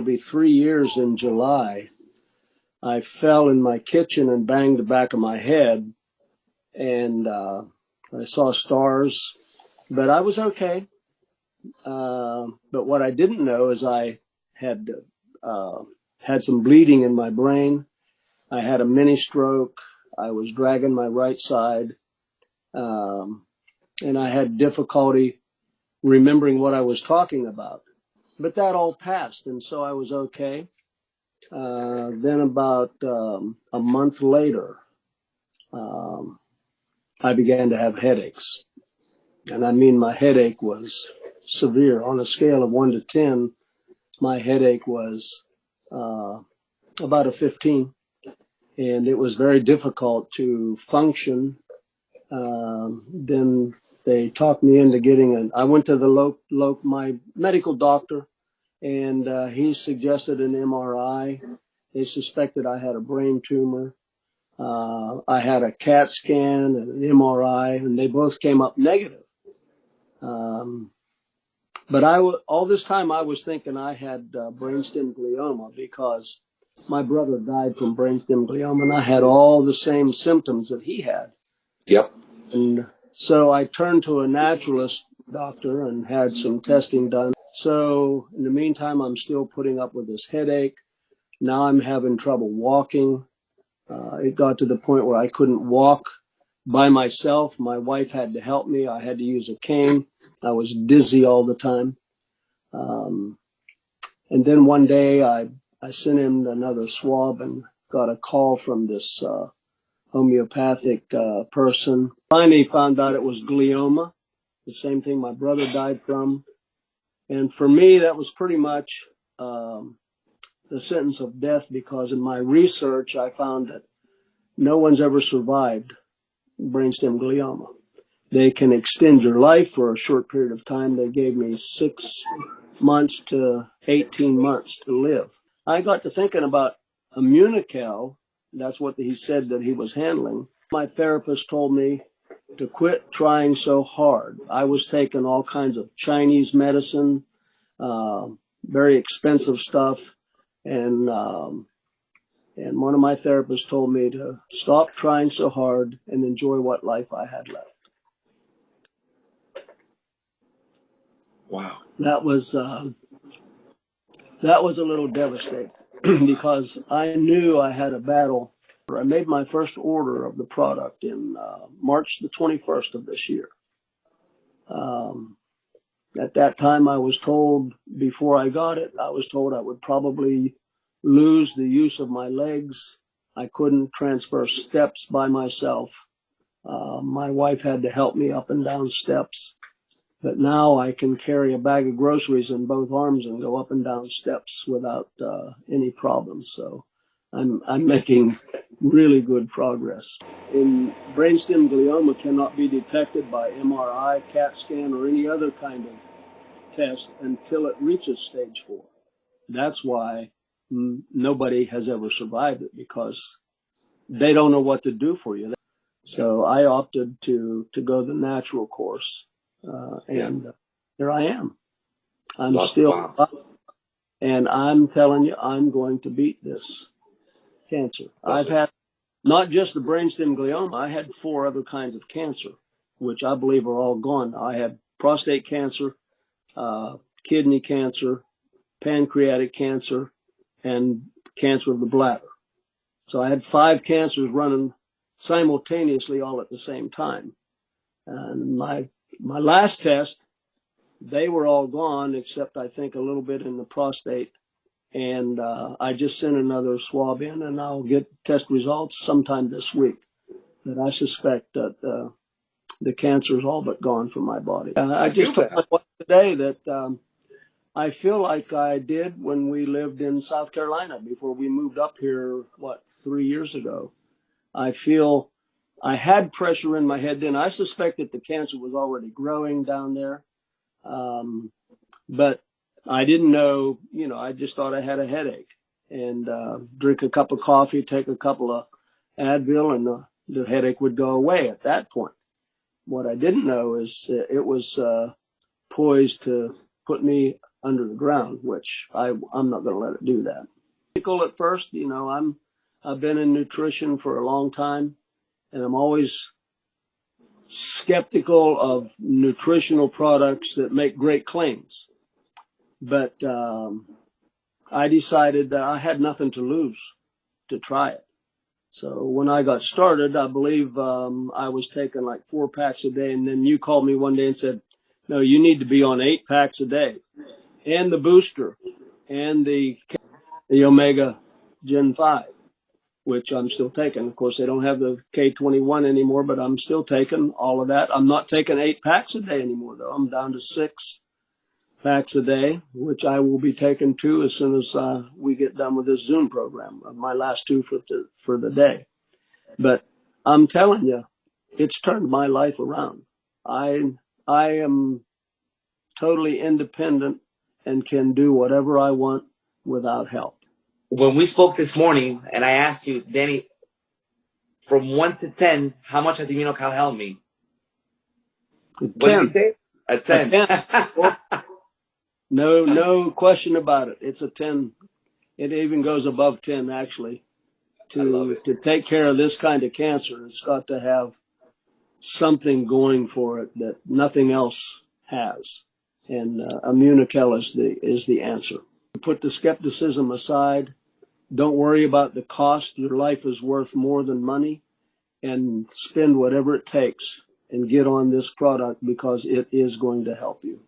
it'll be 3 years in July. I fell in my kitchen and banged the back of my head, and I saw stars, but I was okay. But what I didn't know is I had had some bleeding in my brain. I had a mini stroke. I was dragging my right side, and I had difficulty remembering what I was talking about. But that all passed, and so I was okay. Then about a month later, I began to have headaches. And I mean, my headache was severe. On a scale of 1 to 10, my headache was about a 15. And it was very difficult to function. Then they talked me into I went to my medical doctor, and he suggested an MRI. They suspected I had a brain tumor. I had a CAT scan and an MRI, and they both came up negative. But all this time I was thinking I had brainstem glioma, because my brother died from brainstem glioma, and I had all the same symptoms that he had. Yep. And so I turned to a naturalist doctor and had some testing done. So in the meantime, I'm still putting up with this headache. Now I'm having trouble walking. It got to the point where I couldn't walk by myself. My wife had to help me. I had to use a cane. I was dizzy all the time. And then one day I sent him another swab and got a call from this homeopathic person. Finally found out it was glioma, the same thing my brother died from. And for me, that was pretty much the sentence of death, because in my research, I found that no one's ever survived brainstem glioma. They can extend your life for a short period of time. They gave me 6 months to 18 months to live. I got to thinking about Immunocal. That's what he said that he was handling. My therapist told me to quit trying so hard. I was taking all kinds of Chinese medicine, very expensive stuff, and one of my therapists told me to stop trying so hard and enjoy what life I had left. Wow. That was a little devastating because I knew I had a battle. I made my first order of the product in March the 21st of this year. At that time, I was told, before I got it, I was told I would probably lose the use of my legs. I couldn't transfer steps by myself. My wife had to help me up and down steps. But now I can carry a bag of groceries in both arms and go up and down steps without any problems. So I'm making really good progress. Brainstem glioma cannot be detected by MRI, CAT scan, or any other kind of test until it reaches stage 4. That's why nobody has ever survived it, because they don't know what to do for you. So I opted to go the natural course. And here I am. I'm still up, and I'm telling you, I'm going to beat this cancer. I've had not just the brainstem glioma, I had 4 other kinds of cancer, which I believe are all gone. I had prostate cancer, kidney cancer, pancreatic cancer, and cancer of the bladder. So I had 5 cancers running simultaneously all at the same time. And my last test, they were all gone, except I think a little bit in the prostate. And I just sent another swab in, and I'll get test results sometime this week. But I suspect that the cancer is all but gone from my body. I just told my wife today that I feel like I did when we lived in South Carolina before we moved up here, 3 years ago. I feel I had pressure in my head then. I suspect that the cancer was already growing down there. But I didn't know, I just thought I had a headache, and drink a cup of coffee, take a couple of Advil, and the headache would go away at that point. What I didn't know is it was poised to put me under the ground, which I'm not going to let it do that. At first, you know, I've been in nutrition for a long time, and I'm always skeptical of nutritional products that make great claims. But I decided that I had nothing to lose to try it. So when I got started, I believe I was taking like 4 packs a day, and then you called me one day and said, no, you need to be on 8 packs a day, and the booster, and the Omega Gen 5, which I'm still taking. Of course, they don't have the K21 anymore, but I'm still taking all of that. I'm not taking 8 packs a day anymore, though. I'm down to 6 packs a day, which I will be taking 2 as soon as we get done with this Zoom program, my last 2 for the day. But I'm telling you, it's turned my life around. I am totally independent and can do whatever I want without help. When we spoke this morning and I asked you, Danny, from 1 to 10, how much has Immunocal helped me? What did you say? A 10. A 10. No question about it. It's a 10. It even goes above 10, actually. To take care of this kind of cancer, it's got to have something going for it that nothing else has. And Immunocal is the answer. Put the skepticism aside. Don't worry about the cost. Your life is worth more than money. And spend whatever it takes and get on this product because it is going to help you.